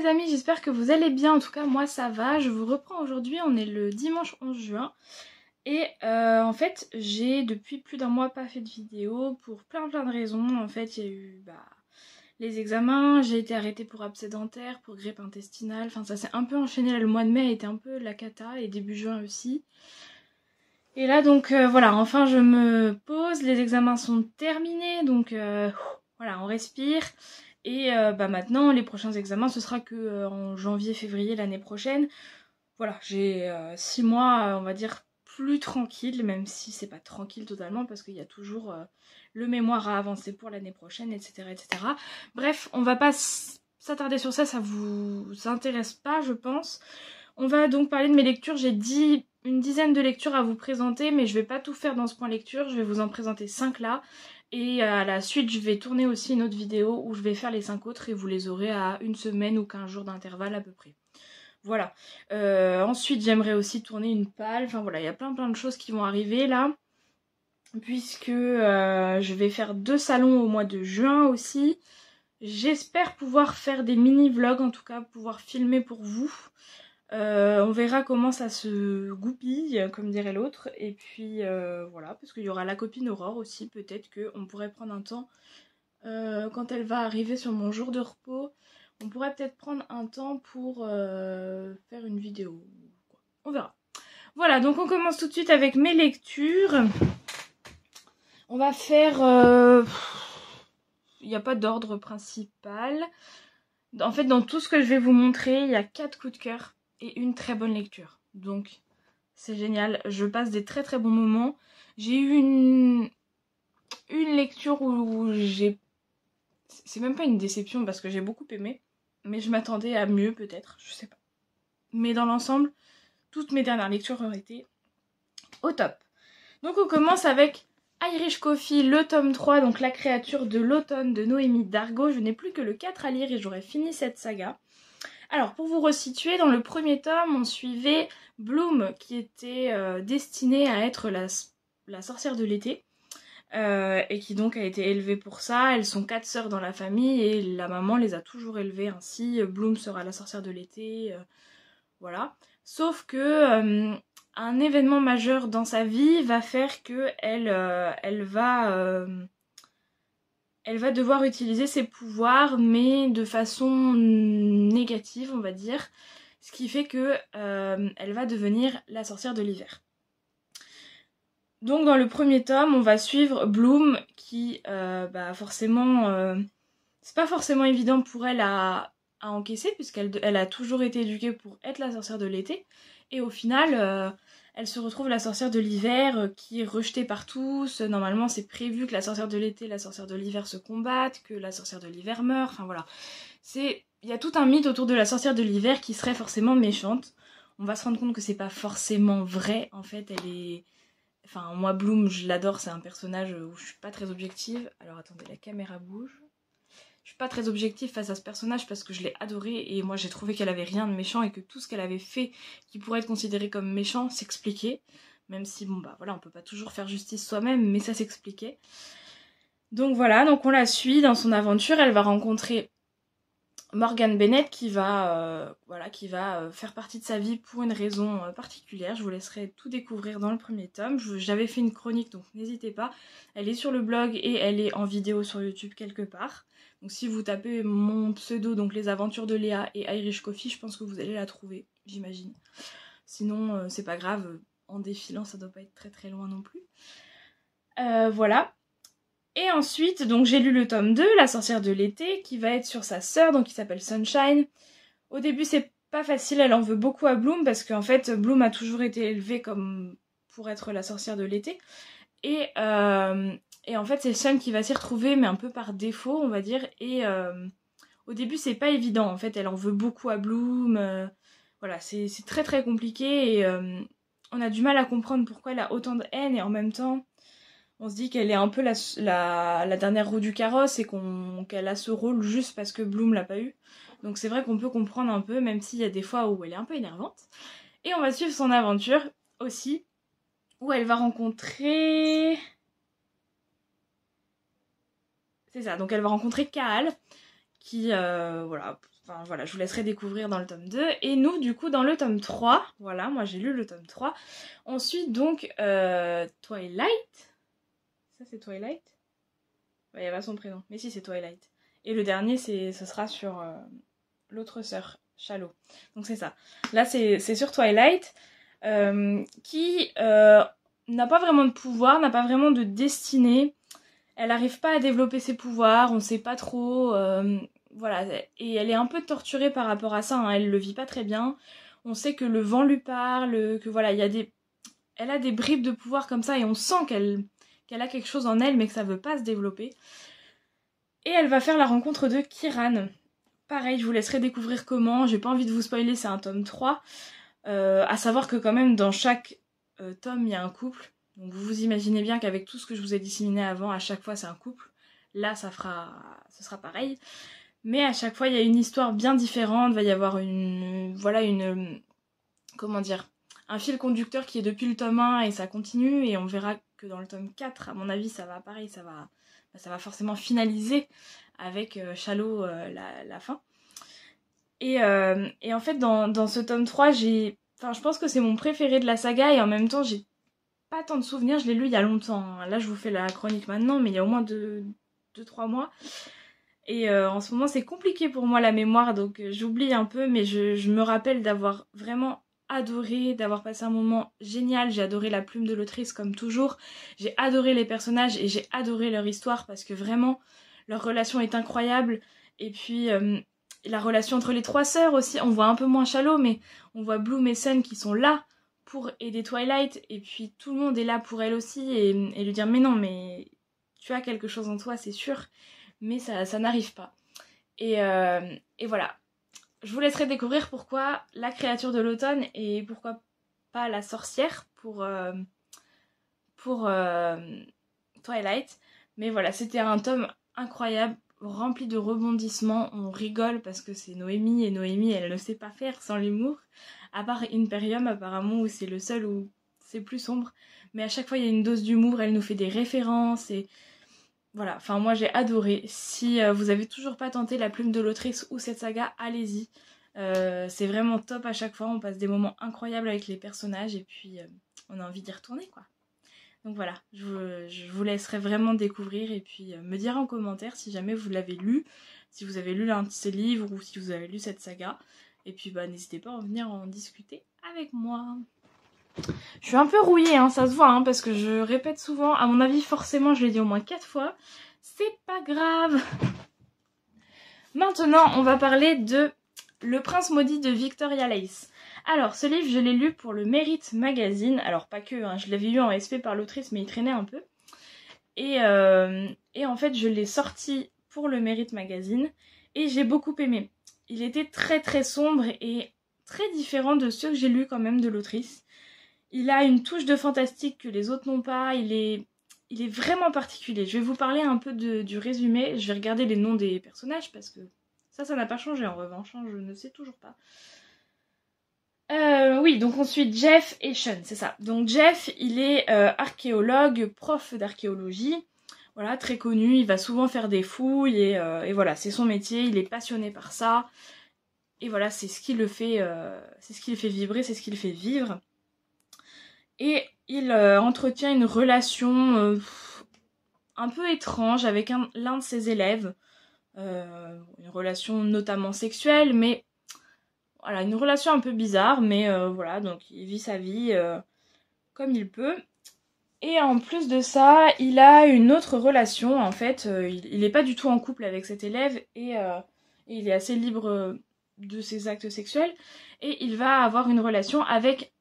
amis, j'espère que vous allez bien. En tout cas moi ça va, je vous reprends aujourd'hui, on est le dimanche 11 juin. Et en fait j'ai depuis plus d'un mois pas fait de vidéo pour plein de raisons. En fait il y a eu les examens, j'ai été arrêtée pour abcès dentaire, pour grippe intestinale. Enfin ça s'est un peu enchaîné là, le mois de mai a été un peu la cata et début juin aussi. Et là donc voilà, enfin je me pose, les examens sont terminés donc voilà on respire. Et maintenant les prochains examens ce sera que en janvier-février l'année prochaine. Voilà, j'ai 6 mois on va dire plus tranquille, même si c'est pas tranquille totalement parce qu'il y a toujours le mémoire à avancer pour l'année prochaine, etc. etc. Bref, on va pas s'attarder sur ça, ça vous intéresse pas je pense. On va donc parler de mes lectures, j'ai dit une dizaine de lectures à vous présenter, mais je vais pas tout faire dans ce point lecture, je vais vous en présenter 5 là. Et à la suite, je vais tourner aussi une autre vidéo où je vais faire les 5 autres et vous les aurez à une semaine ou 15 jours d'intervalle à peu près. Voilà. Ensuite, j'aimerais aussi tourner une palle. Enfin voilà, il y a plein de choses qui vont arriver là. Puisque je vais faire 2 salons au mois de juin aussi. J'espère pouvoir faire des mini-vlogs, en tout cas pouvoir filmer pour vous. On verra comment ça se goupille, comme dirait l'autre. Et puis voilà, parce qu'il y aura la copine Aurore aussi. Peut-être qu'on pourrait prendre un temps, quand elle va arriver sur mon jour de repos, on pourrait peut-être prendre un temps pour faire une vidéo. On verra. Voilà, donc on commence tout de suite avec mes lectures. On va faire... il n'y a pas d'ordre principal. En fait, dans tout ce que je vais vous montrer, il y a 4 coups de cœur et une très bonne lecture. Donc, c'est génial. Je passe des très bons moments. J'ai eu une lecture où j'ai... C'est même pas une déception parce que j'ai beaucoup aimé. Mais je m'attendais à mieux peut-être, je sais pas. Mais dans l'ensemble, toutes mes dernières lectures ont été au top. Donc on commence avec Irish Coffee, le tome 3, donc la créature de l'automne de Noémie Dargaud. Je n'ai plus que le 4 à lire et j'aurai fini cette saga. Alors pour vous resituer, dans le premier tome, on suivait Bloom qui était destinée à être la sorcière de l'été. Et qui donc a été élevée pour ça. Elles sont 4 sœurs dans la famille et la maman les a toujours élevées ainsi. Bloom sera la sorcière de l'été, voilà. Sauf que un événement majeur dans sa vie va faire que elle va devoir utiliser ses pouvoirs mais de façon négative on va dire. Ce qui fait que elle va devenir la sorcière de l'hiver. Donc dans le premier tome, on va suivre Bloom qui, forcément, c'est pas forcément évident pour elle à encaisser puisqu'elle a toujours été éduquée pour être la sorcière de l'été. Et au final, elle se retrouve la sorcière de l'hiver qui est rejetée par tous. Normalement, c'est prévu que la sorcière de l'été et la sorcière de l'hiver se combattent, que la sorcière de l'hiver meurt. Enfin voilà, il y a tout un mythe autour de la sorcière de l'hiver qui serait forcément méchante. On va se rendre compte que c'est pas forcément vrai. En fait, elle est... Enfin, moi, Bloom, je l'adore, c'est un personnage où je suis pas très objective. Alors, attendez, la caméra bouge. Je suis pas très objective face à ce personnage parce que je l'ai adoré et moi, j'ai trouvé qu'elle avait rien de méchant et que tout ce qu'elle avait fait qui pourrait être considéré comme méchant s'expliquait. Même si, bon, bah voilà, on peut pas toujours faire justice soi-même, mais ça s'expliquait. Donc voilà, donc on la suit dans son aventure. Elle va rencontrer Morgan Bennett qui va faire partie de sa vie pour une raison particulière. Je vous laisserai tout découvrir dans le premier tome. J'avais fait une chronique donc n'hésitez pas. Elle est sur le blog et elle est en vidéo sur YouTube quelque part. Donc si vous tapez mon pseudo, donc les aventures de Léa et Irish Coffee, je pense que vous allez la trouver, j'imagine. Sinon c'est pas grave, en défilant ça doit pas être très loin non plus. Voilà. Et ensuite, donc j'ai lu le tome 2, La sorcière de l'été, qui va être sur sa sœur, donc qui s'appelle Sunshine. Au début, c'est pas facile, elle en veut beaucoup à Bloom, parce qu'en fait, Bloom a toujours été élevée comme pour être la sorcière de l'été. Et en fait, c'est Sun qui va s'y retrouver, mais un peu par défaut, on va dire. Et au début, c'est pas évident, en fait, elle en veut beaucoup à Bloom. Voilà, c'est très compliqué, et on a du mal à comprendre pourquoi elle a autant de haine, et en même temps... On se dit qu'elle est un peu la dernière roue du carrosse et qu'elle a ce rôle juste parce que Bloom l'a pas eu. Donc c'est vrai qu'on peut comprendre un peu, même s'il y a des fois où elle est un peu énervante. Et on va suivre son aventure aussi, où elle va rencontrer... C'est ça, donc elle va rencontrer Kaal, qui, voilà, enfin voilà, je vous laisserai découvrir dans le tome 2. Et nous, du coup, dans le tome 3, voilà, moi j'ai lu le tome 3. Ensuite, donc, Twilight. Ça, c'est Twilight? Il n'y a pas son prénom, mais si, c'est Twilight. Et le dernier, ce sera sur l'autre sœur, Shallow. Donc c'est ça. Là, c'est sur Twilight, qui n'a pas vraiment de pouvoir, n'a pas vraiment de destinée. Elle n'arrive pas à développer ses pouvoirs, on ne sait pas trop. Voilà. Et elle est un peu torturée par rapport à ça, hein. Elle le vit pas très bien. On sait que le vent lui parle, que voilà, elle a des bribes de pouvoir comme ça, et on sent qu'elle a quelque chose en elle, mais que ça veut pas se développer. Et elle va faire la rencontre de Kiran. Pareil, je vous laisserai découvrir comment, j'ai pas envie de vous spoiler, c'est un tome 3. À savoir que quand même, dans chaque tome, il y a un couple. Donc vous vous imaginez bien qu'avec tout ce que je vous ai disséminé avant, à chaque fois c'est un couple. Là, ce sera pareil. Mais à chaque fois, il y a une histoire bien différente, il va y avoir comment dire, un fil conducteur qui est depuis le tome 1 et ça continue, et on verra que dans le tome 4, à mon avis, ça va pareil, ça va forcément finaliser avec Shallow la fin. Et en fait, dans ce tome 3, je pense que c'est mon préféré de la saga, et en même temps, j'ai pas tant de souvenirs, je l'ai lu il y a longtemps. Là, je vous fais la chronique maintenant, mais il y a au moins 2-3 mois. Et en ce moment, c'est compliqué pour moi la mémoire, donc j'oublie un peu, mais je me rappelle d'avoir vraiment adoré, d'avoir passé un moment génial. J'ai adoré la plume de l'autrice comme toujours. J'ai adoré les personnages et j'ai adoré leur histoire parce que vraiment, leur relation est incroyable. Et puis, la relation entre les trois sœurs aussi, on voit un peu moins Shallow, mais on voit Bloom et Sun qui sont là pour aider Twilight. Et puis, tout le monde est là pour elle aussi et lui dire « Mais non, mais tu as quelque chose en toi, c'est sûr. » Mais ça n'arrive pas. Et voilà. Je vous laisserai découvrir pourquoi la créature de l'automne et pourquoi pas la sorcière pour Twilight. Mais voilà, c'était un tome incroyable, rempli de rebondissements. On rigole parce que c'est Noémie, et Noémie, elle ne sait pas faire sans l'humour. À part Imperium, apparemment, où c'est le seul où c'est plus sombre. Mais à chaque fois, il y a une dose d'humour, elle nous fait des références et... Voilà, enfin moi j'ai adoré. Si vous avez toujours pas tenté La Plume de l'Autrice ou cette saga, allez-y. C'est vraiment top à chaque fois, on passe des moments incroyables avec les personnages et puis on a envie d'y retourner quoi. Donc voilà, je vous laisserai vraiment découvrir et puis me dire en commentaire si jamais vous l'avez lu, si vous avez lu l'un de ces livres ou si vous avez lu cette saga. Et puis bah n'hésitez pas à venir en discuter avec moi. Je suis un peu rouillée, hein, ça se voit, hein, parce que je répète souvent. À mon avis, forcément, je l'ai dit au moins 4 fois. C'est pas grave. Maintenant, on va parler de Le Prince Maudit de Victoria Lace. Alors, ce livre, je l'ai lu pour le Merit Magazine. Alors, pas que, hein, je l'avais lu en SP par l'autrice, mais il traînait un peu. Et en fait, je l'ai sorti pour le Merit Magazine. Et j'ai beaucoup aimé. Il était très très sombre et très différent de ceux que j'ai lus quand même de l'autrice. Il a une touche de fantastique que les autres n'ont pas, il est vraiment particulier. Je vais vous parler un peu du résumé, je vais regarder les noms des personnages parce que ça n'a pas changé en revanche, hein, je ne sais toujours pas. Oui, donc on suit Jeff et Sean, c'est ça. Donc Jeff, il est archéologue, prof d'archéologie, voilà, très connu, il va souvent faire des fouilles et voilà, c'est son métier, il est passionné par ça. Et voilà, c'est ce qui le fait vibrer, c'est ce qui le fait vivre. Et il entretient une relation un peu étrange avec l'un de ses élèves. Une relation notamment sexuelle, mais voilà, une relation un peu bizarre, mais voilà, donc il vit sa vie comme il peut. Et en plus de ça, il a une autre relation, en fait, il n'est pas du tout en couple avec cet élève, et il est assez libre de ses actes sexuels, et il va avoir une relation avec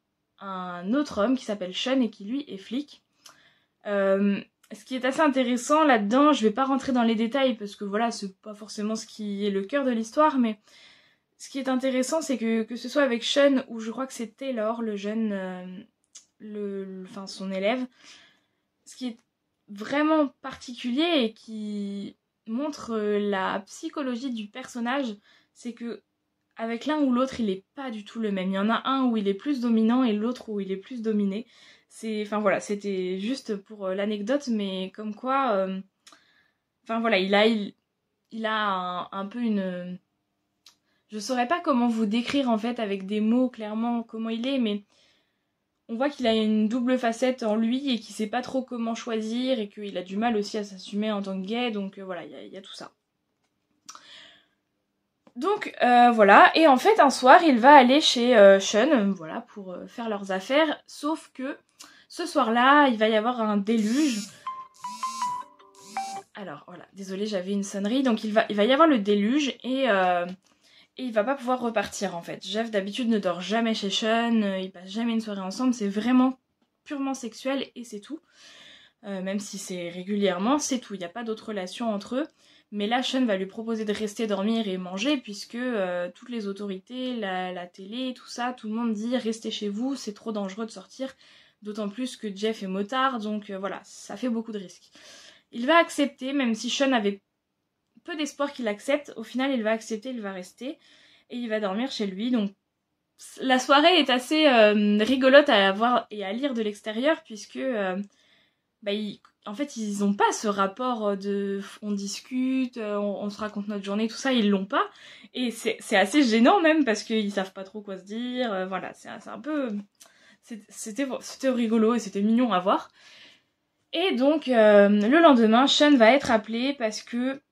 un autre homme qui s'appelle Sean et qui lui est flic. Ce qui est assez intéressant là-dedans, je vais pas rentrer dans les détails parce que voilà, c'est pas forcément ce qui est le cœur de l'histoire, mais ce qui est intéressant, c'est que ce soit avec Sean ou je crois que c'est Taylor, le jeune, son élève, ce qui est vraiment particulier et qui montre la psychologie du personnage, c'est que avec l'un ou l'autre, il est pas du tout le même. Il y en a un où il est plus dominant et l'autre où il est plus dominé. Enfin voilà, c'était juste pour l'anecdote, mais comme quoi... Enfin voilà, il a un peu une... Je saurais pas comment vous décrire en fait avec des mots clairement comment il est, mais on voit qu'il a une double facette en lui et qu'il sait pas trop comment choisir et qu'il a du mal aussi à s'assumer en tant que gay, donc voilà, il y a tout ça. Donc voilà, et en fait un soir il va aller chez Sean, voilà, pour faire leurs affaires, sauf que ce soir-là il va y avoir un déluge. Alors voilà, désolée, j'avais une sonnerie, donc il va y avoir le déluge et il va pas pouvoir repartir en fait. Jeff d'habitude ne dort jamais chez Sean, ils passent jamais une soirée ensemble, c'est vraiment purement sexuel et c'est tout. Même si c'est régulièrement, c'est tout, il n'y a pas d'autre relation entre eux. Mais là, Sean va lui proposer de rester dormir et manger puisque toutes les autorités, la télé, tout ça, tout le monde dit restez chez vous, c'est trop dangereux de sortir. D'autant plus que Jeff est motard, donc voilà, ça fait beaucoup de risques. Il va accepter, même si Sean avait peu d'espoir qu'il accepte, au final il va accepter, il va rester et il va dormir chez lui. Donc la soirée est assez rigolote à voir et à lire de l'extérieur puisque en fait ils ont pas ce rapport de on discute, on se raconte notre journée, tout ça, ils l'ont pas. Et c'est assez gênant même parce qu'ils savent pas trop quoi se dire, voilà, c'est un peu... C'était rigolo et c'était mignon à voir. Et donc le lendemain, Sean va être appelé parce que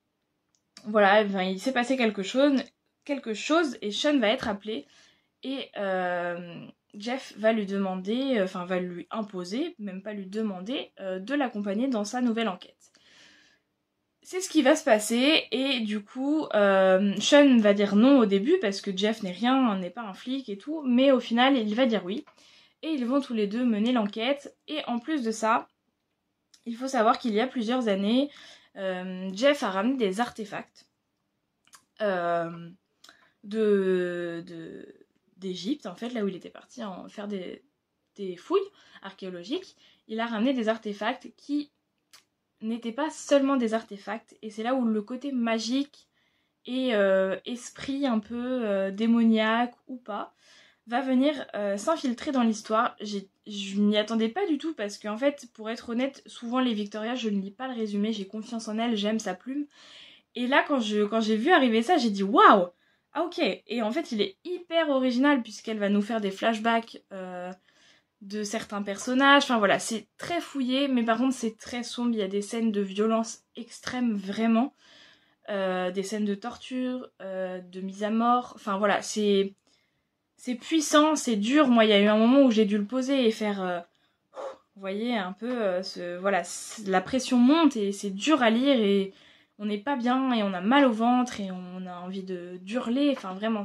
voilà, il s'est passé quelque chose et Sean va être appelé et Jeff va lui demander, va lui imposer, même pas lui demander, de l'accompagner dans sa nouvelle enquête. C'est ce qui va se passer et du coup Sean va dire non au début parce que Jeff n'est pas un flic et tout, mais au final il va dire oui et ils vont tous les deux mener l'enquête. Et en plus de ça, il faut savoir qu'il y a plusieurs années, Jeff a ramené des artefacts d'Égypte, en fait, là où il était parti faire des fouilles archéologiques. Il a ramené des artefacts qui n'étaient pas seulement des artefacts, et c'est là où le côté magique et esprit un peu démoniaque ou pas va venir s'infiltrer dans l'histoire. Je m'y attendais pas du tout parce qu'en fait, pour être honnête, souvent les Victoria, je ne lis pas le résumé, j'ai confiance en elle, j'aime sa plume. Et là, quand j'ai vu arriver ça, j'ai dit waouh! Ah ok. Et en fait, il est hyper original puisqu'elle va nous faire des flashbacks de certains personnages. Enfin voilà, c'est très fouillé, mais par contre, c'est très sombre. Il y a des scènes de violence extrême, vraiment. Des scènes de torture, de mise à mort. Enfin voilà, c'est puissant, c'est dur. Moi, il y a eu un moment où j'ai dû le poser et faire... vous voyez, un peu... voilà, la pression monte et c'est dur à lire et on n'est pas bien et on a mal au ventre et on a envie d'hurler. Enfin, vraiment,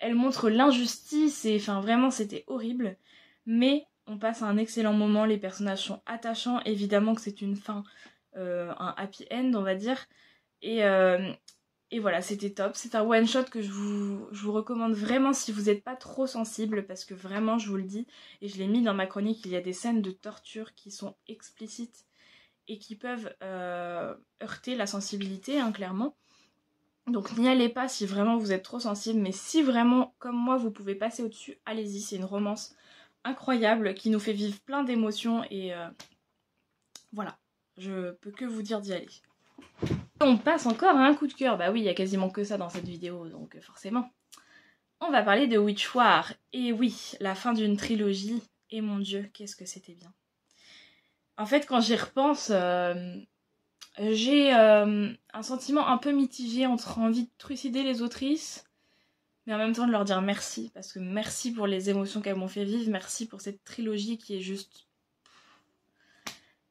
elle montre l'injustice et enfin, vraiment, c'était horrible. Mais on passe un excellent moment, les personnages sont attachants. Évidemment que c'est une fin, un happy end, on va dire. Et voilà, c'était top. C'est un one shot que je vous recommande vraiment si vous n'êtes pas trop sensible, parce que vraiment, je vous le dis, et je l'ai mis dans ma chronique, il y a des scènes de torture qui sont explicites et qui peuvent heurter la sensibilité, hein, clairement. Donc n'y allez pas si vraiment vous êtes trop sensible, mais si vraiment, comme moi, vous pouvez passer au-dessus, allez-y. C'est une romance incroyable qui nous fait vivre plein d'émotions et voilà, je peux que vous dire d'y aller. On passe encore à un coup de cœur. Bah oui, il y a quasiment que ça dans cette vidéo, donc forcément. On va parler de Witchwar. Et oui, la fin d'une trilogie. Et mon Dieu, qu'est-ce que c'était bien. En fait, quand j'y repense, j'ai un sentiment un peu mitigé entre envie de trucider les autrices, mais en même temps de leur dire merci. Parce que merci pour les émotions qu'elles m'ont fait vivre. Merci pour cette trilogie qui est juste...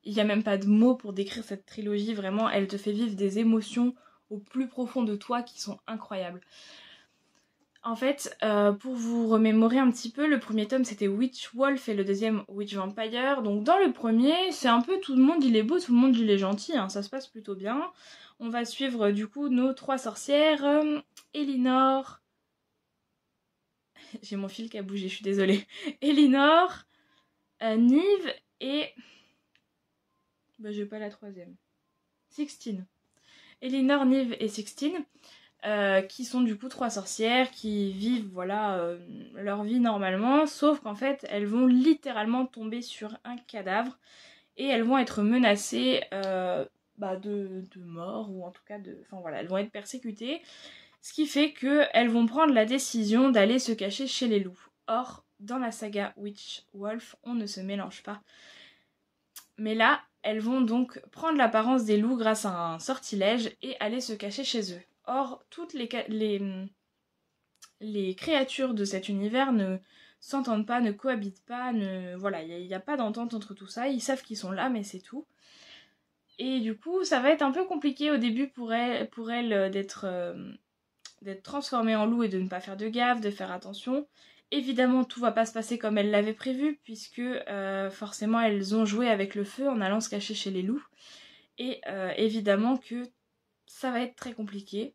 Il n'y a même pas de mots pour décrire cette trilogie, vraiment, elle te fait vivre des émotions au plus profond de toi qui sont incroyables. En fait, pour vous remémorer un petit peu, le premier tome c'était Witch Wolf et le deuxième Witch Vampire. Donc dans le premier, c'est un peu tout le monde il est beau, tout le monde il est gentil, hein, ça se passe plutôt bien. On va suivre du coup nos trois sorcières, Elinor... J'ai mon fil qui a bougé, je suis désolée. Elinor, Nive et... Bah j'ai pas la troisième. Sixtine. Elinor, Nive et Sixtine, qui sont du coup trois sorcières qui vivent voilà leur vie normalement, sauf qu'en fait elles vont littéralement tomber sur un cadavre et elles vont être menacées de mort, ou en tout cas enfin voilà, elles vont être persécutées. Ce qui fait qu'elles vont prendre la décision d'aller se cacher chez les loups. Or, dans la saga Witch-Wolf, on ne se mélange pas. Mais là, elles vont donc prendre l'apparence des loups grâce à un sortilège et aller se cacher chez eux. Or, toutes les créatures de cet univers ne s'entendent pas, ne cohabitent pas, voilà, il n'y a pas d'entente entre tout ça. Ils savent qu'ils sont là, mais c'est tout. Et du coup, ça va être un peu compliqué au début pour elles d'être transformées en loup et de ne pas faire de gaffe, de faire attention. Évidemment, tout va pas se passer comme elles l'avaient prévu, puisque forcément, elles ont joué avec le feu en allant se cacher chez les loups. Et évidemment que ça va être très compliqué.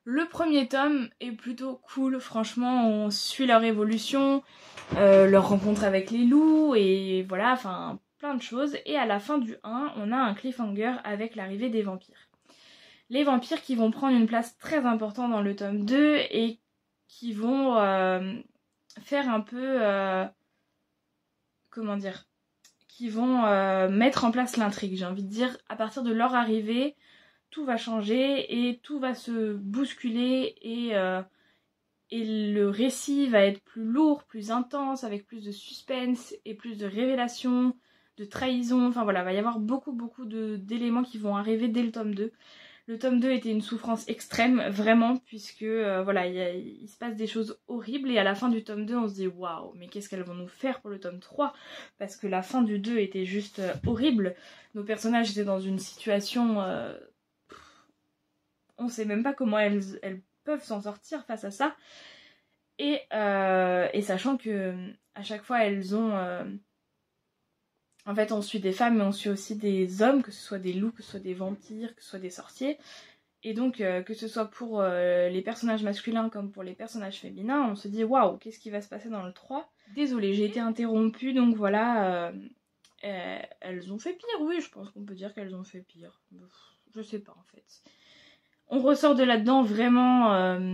Le premier tome est plutôt cool, franchement, on suit leur évolution, leur rencontre avec les loups, et voilà, enfin, plein de choses. Et à la fin du 1, on a un cliffhanger avec l'arrivée des vampires. Les vampires qui vont prendre une place très importante dans le tome 2 et qui vont faire un peu... comment dire, qui vont mettre en place l'intrigue, j'ai envie de dire. À partir de leur arrivée, tout va changer et tout va se bousculer et le récit va être plus lourd, plus intense, avec plus de suspense et plus de révélations, de trahison. Enfin voilà, il va y avoir beaucoup d'éléments qui vont arriver dès le tome 2. Le tome 2 était une souffrance extrême, vraiment, puisque voilà, il se passe des choses horribles et à la fin du tome 2, on se dit waouh, mais qu'est-ce qu'elles vont nous faire pour le tome 3? Parce que la fin du 2 était juste horrible. Nos personnages étaient dans une situation... on sait même pas comment elles peuvent s'en sortir face à ça. Et sachant que à chaque fois, elles ont... En fait, on suit des femmes, mais on suit aussi des hommes, que ce soit des loups, que ce soit des vampires, que ce soit des sorciers. Et donc, que ce soit pour les personnages masculins comme pour les personnages féminins, on se dit waouh, qu'est-ce qui va se passer dans le 3? Désolée, j'ai été interrompue, donc voilà. Elles ont fait pire, oui, je pense qu'on peut dire qu'elles ont fait pire. Je sais pas en fait. On ressort de là-dedans vraiment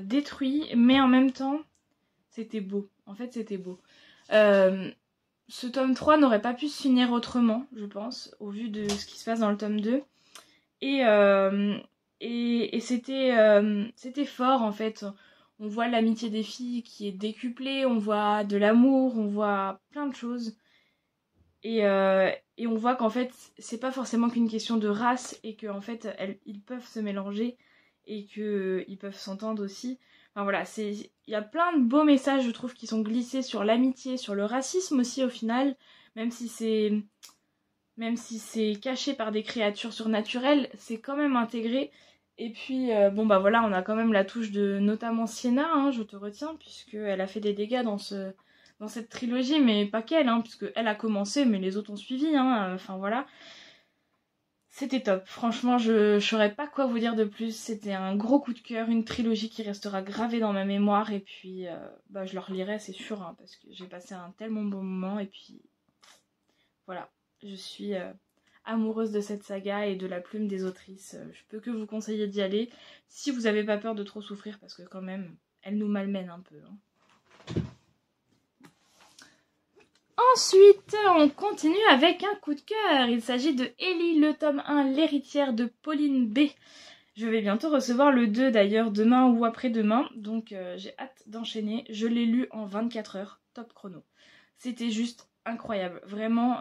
détruit, mais en même temps, c'était beau. En fait, c'était beau. Ce tome 3 n'aurait pas pu se finir autrement, je pense, au vu de ce qui se passe dans le tome 2. Et c'était fort, en fait. On voit l'amitié des filles qui est décuplée, on voit de l'amour, on voit plein de choses. Et on voit qu'en fait, c'est pas forcément qu'une question de race, et qu'en fait, ils peuvent se mélanger, et qu'ils peuvent s'entendre aussi. Enfin voilà, il y a plein de beaux messages, je trouve, qui sont glissés sur l'amitié, sur le racisme aussi au final, même si c'est caché par des créatures surnaturelles, c'est quand même intégré. Et puis, bon bah voilà, on a quand même la touche de notamment Sienna, hein, je te retiens, puisqu'elle a fait des dégâts dans cette trilogie, mais pas qu'elle, hein, puisqu'elle a commencé, mais les autres ont suivi, hein, enfin voilà. C'était top, franchement je saurais pas quoi vous dire de plus, c'était un gros coup de cœur, une trilogie qui restera gravée dans ma mémoire, et puis je le relirai c'est sûr, hein, parce que j'ai passé un tellement bon moment, et puis voilà, je suis amoureuse de cette saga et de la plume des autrices, je peux que vous conseiller d'y aller, si vous avez pas peur de trop souffrir, parce que quand même, elle nous malmène un peu, hein. Ensuite, on continue avec un coup de cœur. Il s'agit de Ellie, le tome 1, l'héritière de Pauline B. Je vais bientôt recevoir le 2 d'ailleurs, demain ou après-demain. Donc j'ai hâte d'enchaîner. Je l'ai lu en 24 heures, top chrono. C'était juste incroyable. Vraiment...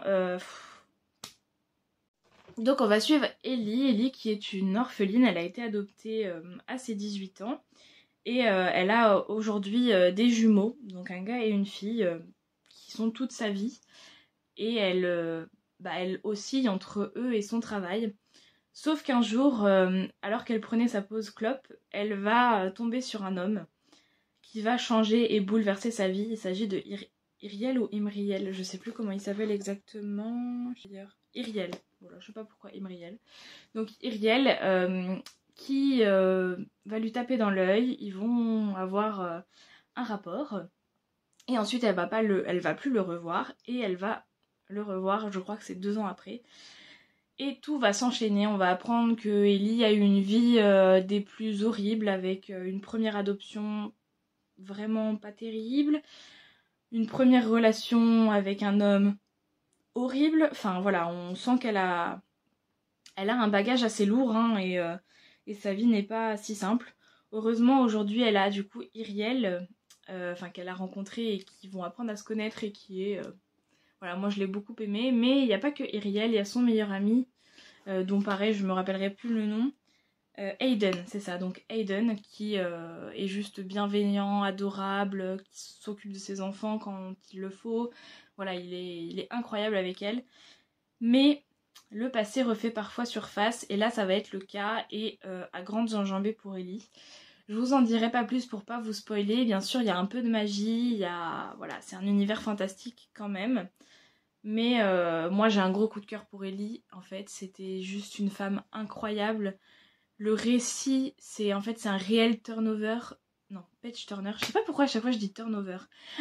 Donc on va suivre Ellie. Ellie qui est une orpheline. Elle a été adoptée à ses 18 ans. Et elle a aujourd'hui des jumeaux. Donc un gars et une fille... sont toute sa vie, et elle oscille entre eux et son travail. Sauf qu'un jour, alors qu'elle prenait sa pause clope, elle va tomber sur un homme qui va changer et bouleverser sa vie. Il s'agit de Iriel ou Imriel, je sais plus comment il s'appelle exactement. Iriel, voilà, je sais pas pourquoi Imriel. Donc Iriel qui va lui taper dans l'œil, ils vont avoir un rapport. Et ensuite, elle va plus le revoir, et elle va le revoir, je crois que c'est 2 ans après. Et tout va s'enchaîner, on va apprendre que Ellie a eu une vie des plus horribles, avec une première adoption vraiment pas terrible, une première relation avec un homme horrible. Enfin voilà, on sent qu'elle a un bagage assez lourd hein, et sa vie n'est pas si simple. Heureusement aujourd'hui elle a du coup Iriel, qu'elle a rencontré et qui vont apprendre à se connaître et qui est... voilà, moi je l'ai beaucoup aimé, mais il n'y a pas que Iriel, il y a son meilleur ami, dont pareil je me rappellerai plus le nom. Aiden, c'est ça, donc Aiden qui est juste bienveillant, adorable, qui s'occupe de ses enfants quand il le faut. Voilà, il est incroyable avec elle. Mais le passé refait parfois surface, et là ça va être le cas, et à grandes enjambées pour Ellie. Je vous en dirai pas plus pour pas vous spoiler, bien sûr il y a un peu de magie, voilà, c'est un univers fantastique quand même. Mais moi j'ai un gros coup de cœur pour Ellie, en fait, c'était juste une femme incroyable. Le récit, c'est un réel turnover. Non, page turner. Je sais pas pourquoi à chaque fois je dis turnover.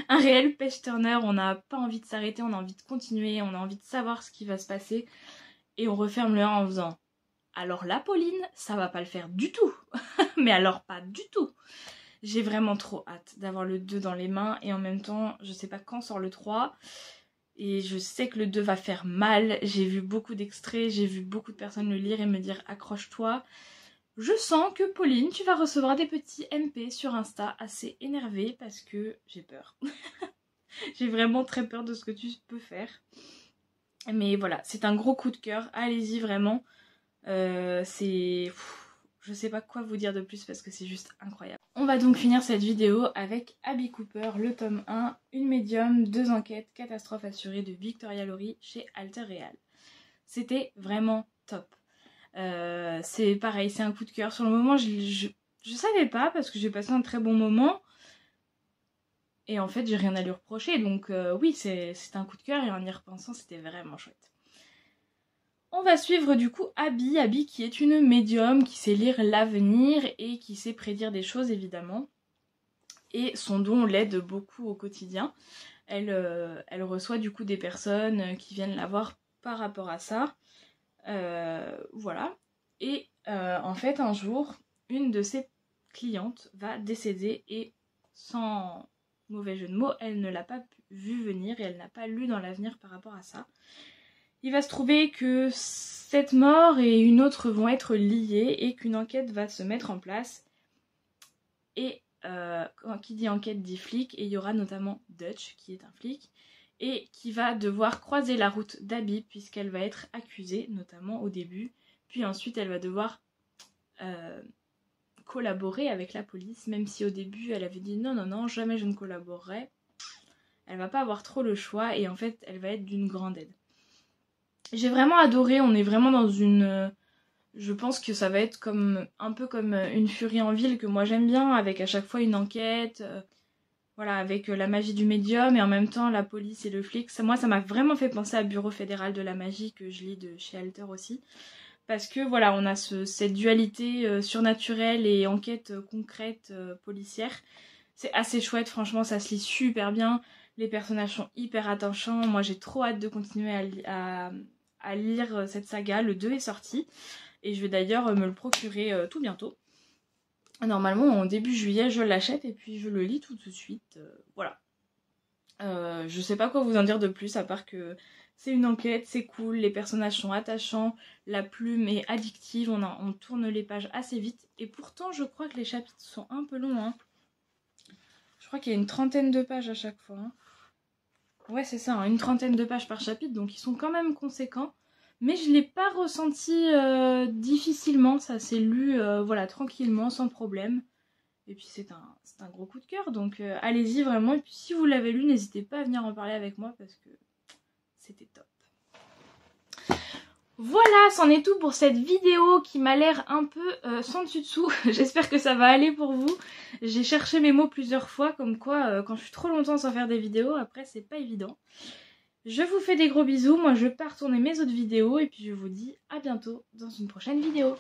Un réel page turner. On n'a pas envie de s'arrêter, on a envie de continuer, on a envie de savoir ce qui va se passer. Et on referme le 1 en faisant. Alors là, Pauline, ça va pas le faire du tout. Mais alors pas du tout. J'ai vraiment trop hâte d'avoir le 2 dans les mains. Et en même temps, je sais pas quand sort le 3. Et je sais que le 2 va faire mal. J'ai vu beaucoup d'extraits, j'ai vu beaucoup de personnes le lire et me dire accroche-toi. Je sens que Pauline, tu vas recevoir des petits MP sur Insta assez énervés parce que j'ai peur. J'ai vraiment très peur de ce que tu peux faire. Mais voilà, c'est un gros coup de cœur. Allez-y vraiment. Je sais pas quoi vous dire de plus parce que c'est juste incroyable. On va donc finir cette vidéo avec Abby Cooper, le tome 1, une médium, 2 enquêtes, catastrophe assurée de Victoria Laurie chez Alter Real. C'était vraiment top. C'est pareil, c'est un coup de cœur. Sur le moment, je savais pas parce que j'ai passé un très bon moment. Et en fait, j'ai rien à lui reprocher. Donc oui, c'est un coup de cœur et en y repensant, c'était vraiment chouette. On va suivre du coup Abby qui est une médium qui sait lire l'avenir et qui sait prédire des choses évidemment. Et son don l'aide beaucoup au quotidien. Elle reçoit du coup des personnes qui viennent la voir par rapport à ça. Voilà. Et en fait un jour une de ses clientes va décéder et sans mauvais jeu de mots elle ne l'a pas vu venir et elle n'a pas lu dans l'avenir par rapport à ça. Il va se trouver que cette mort et une autre vont être liées et qu'une enquête va se mettre en place et qui dit enquête dit flic et il y aura notamment Dutch qui est un flic et qui va devoir croiser la route d'Abby puisqu'elle va être accusée, notamment au début. Puis ensuite, elle va devoir collaborer avec la police, même si au début, elle avait dit non, jamais je ne collaborerai. Elle va pas avoir trop le choix et en fait, elle va être d'une grande aide. J'ai vraiment adoré, on est vraiment dans une... Je pense que ça va être un peu comme une furie en ville que moi j'aime bien, avec à chaque fois une enquête... Voilà, avec la magie du médium et en même temps la police et le flic. Moi, ça m'a vraiment fait penser à Bureau fédéral de la magie que je lis de chez Alter aussi. Parce que voilà, on a cette dualité surnaturelle et enquête concrète policière. C'est assez chouette, franchement, ça se lit super bien. Les personnages sont hyper attachants. Moi, j'ai trop hâte de continuer à lire cette saga. Le 2 est sorti et je vais d'ailleurs me le procurer tout bientôt. Normalement, en début juillet, je l'achète et puis je le lis tout de suite. Voilà. Je sais pas quoi vous en dire de plus, à part que c'est une enquête, c'est cool, les personnages sont attachants, la plume est addictive, on tourne les pages assez vite. Et pourtant, je crois que les chapitres sont un peu longs. Hein. Je crois qu'il y a une trentaine de pages à chaque fois. Hein. Ouais, c'est ça, hein, une trentaine de pages par chapitre, donc ils sont quand même conséquents. Mais je ne l'ai pas ressenti difficilement, ça s'est lu voilà, tranquillement, sans problème. Et puis c'est un gros coup de cœur, donc allez-y vraiment. Et puis si vous l'avez lu, n'hésitez pas à venir en parler avec moi parce que c'était top. Voilà, c'en est tout pour cette vidéo qui m'a l'air un peu sans dessus dessous. J'espère que ça va aller pour vous. J'ai cherché mes mots plusieurs fois, comme quoi quand je suis trop longtemps sans faire des vidéos, après c'est pas évident. Je vous fais des gros bisous, moi je pars tourner mes autres vidéos et puis je vous dis à bientôt dans une prochaine vidéo.